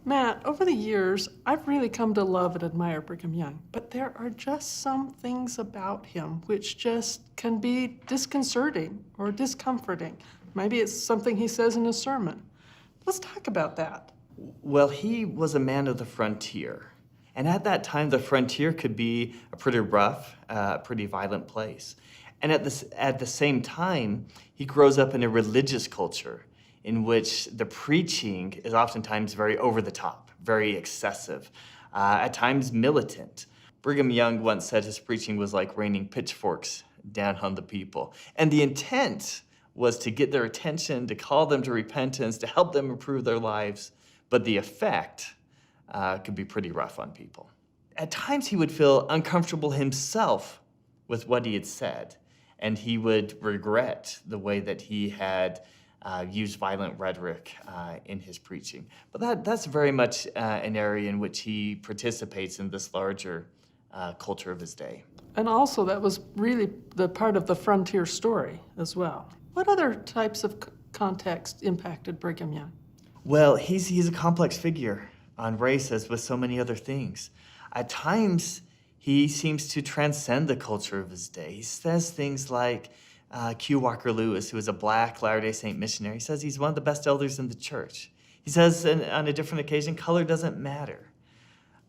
Matt, over the years, I've really come to love and admire Brigham Young, but there are just some things about him which just can be disconcerting or discomforting. Maybe it's something he says in a sermon. Let's talk about that. Well, he was a man of the frontier. And at that time, the frontier could be a pretty rough, pretty violent place. And at the same time, he grows up in a religious culture in which the preaching is oftentimes very over the top, very excessive, at times militant. Brigham Young once said his preaching was like raining pitchforks down on the people. And the intent was to get their attention, to call them to repentance, to help them improve their lives. But the effect could be pretty rough on people. At times, he would feel uncomfortable himself with what he had said, and he would regret the way that he had used violent rhetoric in his preaching. But that's very much an area in which he participates in this larger culture of his day. And also, that was really the part of the frontier story as well. What other types of context impacted Brigham Young? Well, he's a complex figure on race as with so many other things. At times, he seems to transcend the culture of his day. He says things like, Q. Walker Lewis, who is a black Latter-day Saint missionary, says he's one of the best elders in the church. He says on a different occasion, color doesn't matter.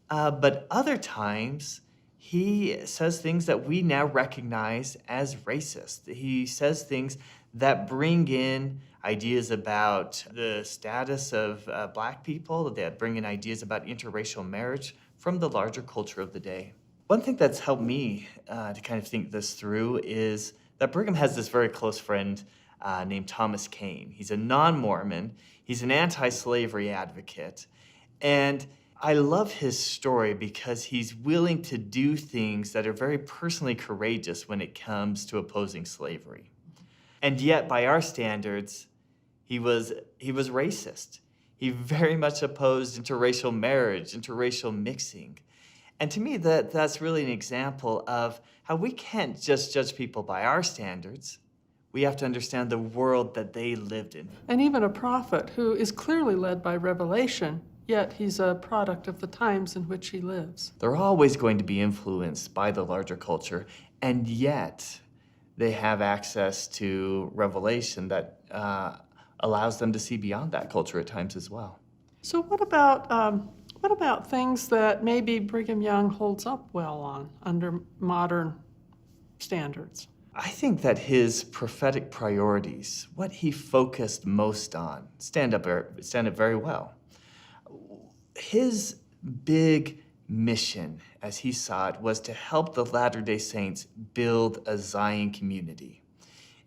But other times, he says things that we now recognize as racist. He says things that bring in ideas about the status of black people, that bring in ideas about interracial marriage from the larger culture of the day. One thing that's helped me to kind of think this through is that Brigham has this very close friend named Thomas Kane. He's a non-Mormon. He's an anti-slavery advocate. And I love his story because he's willing to do things that are very personally courageous when it comes to opposing slavery. And yet, by our standards, he was racist. He very much opposed interracial marriage, interracial mixing. And to me, that's really an example of how we can't just judge people by our standards. We have to understand the world that they lived in. And even a prophet who is clearly led by revelation, yet he's a product of the times in which he lives. They're always going to be influenced by the larger culture, and yet they have access to revelation that allows them to see beyond that culture at times as well. So what about things that maybe Brigham Young holds up well on under modern standards? I think that his prophetic priorities, what he focused most on, stand up very well. His big mission, as he saw it, was to help the Latter-day Saints build a Zion community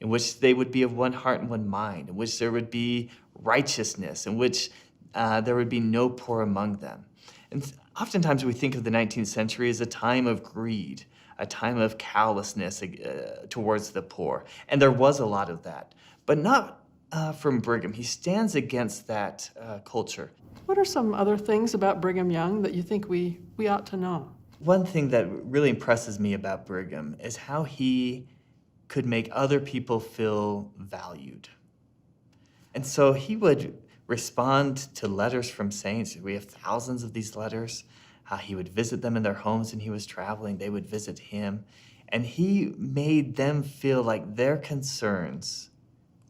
in which they would be of one heart and one mind, in which there would be righteousness, in which there would be no poor among them. And oftentimes we think of the 19th century as a time of greed, a time of callousness towards the poor. And there was a lot of that, but not from Brigham. He stands against that culture. What are some other things about Brigham Young that you think we ought to know? One thing that really impresses me about Brigham is how he could make other people feel valued. And so he would respond to letters from saints. We have thousands of these letters. He would visit them in their homes when he was traveling. They would visit him. And he made them feel like their concerns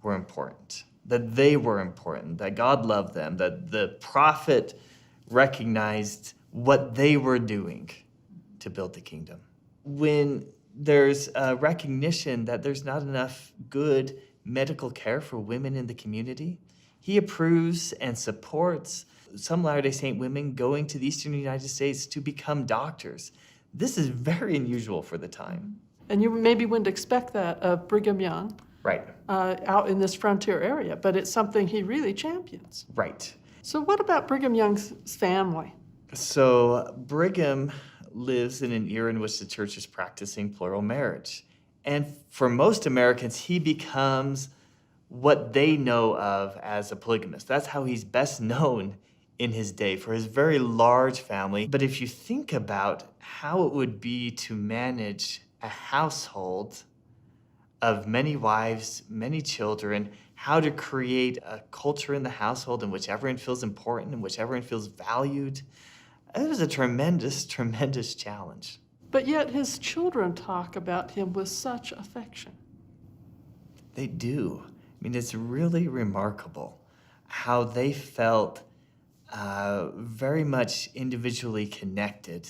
were important, that they were important, that God loved them, that the prophet recognized what they were doing to build the kingdom. When there's a recognition that there's not enough good medical care for women in the community, he approves and supports some Latter-day Saint women going to the Eastern United States to become doctors. This is very unusual for the time. And you maybe wouldn't expect that of Brigham Young. Right. Out in this frontier area, but it's something he really champions. Right. So what about Brigham Young's family? So Brigham lives in an era in which the church is practicing plural marriage. And for most Americans, he becomes what they know of as a polygamist. That's how he's best known in his day, for his very large family. But if you think about how it would be to manage a household of many wives, many children, how to create a culture in the household in which everyone feels important, in which everyone feels valued. It was a tremendous, tremendous challenge. But yet his children talk about him with such affection. They do. I mean, it's really remarkable how they felt very much individually connected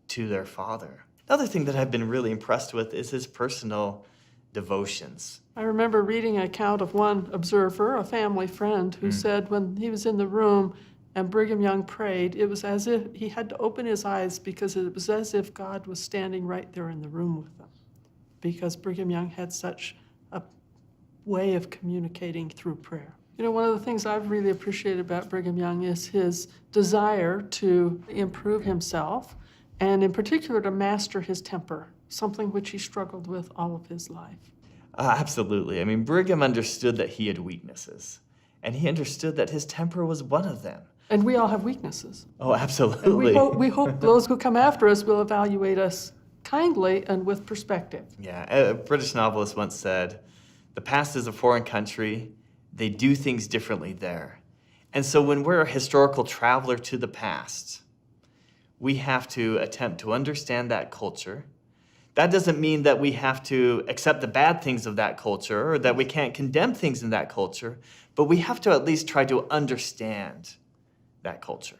to their father. Another thing that I've been really impressed with is his personal devotions. I remember reading an account of one observer, a family friend, who said when he was in the room and Brigham Young prayed, it was as if he had to open his eyes because it was as if God was standing right there in the room with them, because Brigham Young had such a way of communicating through prayer. You know, one of the things I've really appreciated about Brigham Young is his desire to improve himself, and in particular to master his temper, something which he struggled with all of his life. Absolutely. I mean, Brigham understood that he had weaknesses, and he understood that his temper was one of them. And we all have weaknesses. Oh, And absolutely. we hope those who come after us will evaluate us kindly and with perspective. Yeah, a British novelist once said, "The past is a foreign country. They do things differently there." And so when we're a historical traveler to the past, we have to attempt to understand that culture. That doesn't mean that we have to accept the bad things of that culture or that we can't condemn things in that culture, but we have to at least try to understand that culture.